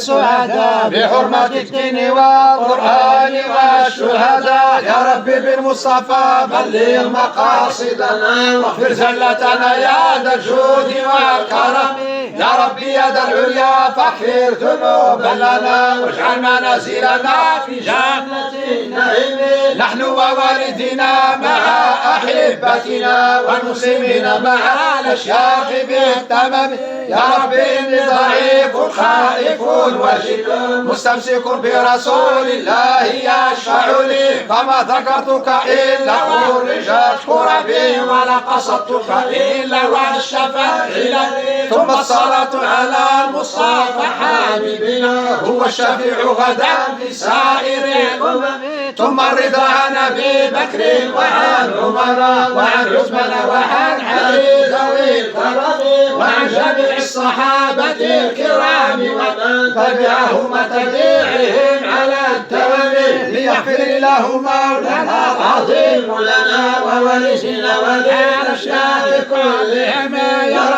السعداء بحرمة الدين والقرآن والشهداء. يا ربي بالمصطفى بلغ مقاصدنا واغفر زلتنا يا ذا الجود والكرم. يا ربي يا ذا العليا فاغفر ذنوبا لنا واجعل منازلنا في جنة النعيم. نحن ووالدنا مع أحبتنا والمسلمين مع الأشياخ بالتمام. يا ربي إني ضعيف خائف وجل مستمسك برسول الله يشفع لي. فما ذكرتك إلا أرجت كربي ولا قصدتك إلا والشفاعة لي. ثم الصلاة على المصطفى حبيبنا هو الشفيع غدا في سائر الأمم. ثم الرضا عن أبي بكر وعن عمر وعن عثمان وعن علي ذوي الكرم وعن جميع الصحابة الكرام ومن تبعهم وتبعهم على التوابع. ليغفر الله مولانا العظيم لنا وولينا وللأشياء كلهم.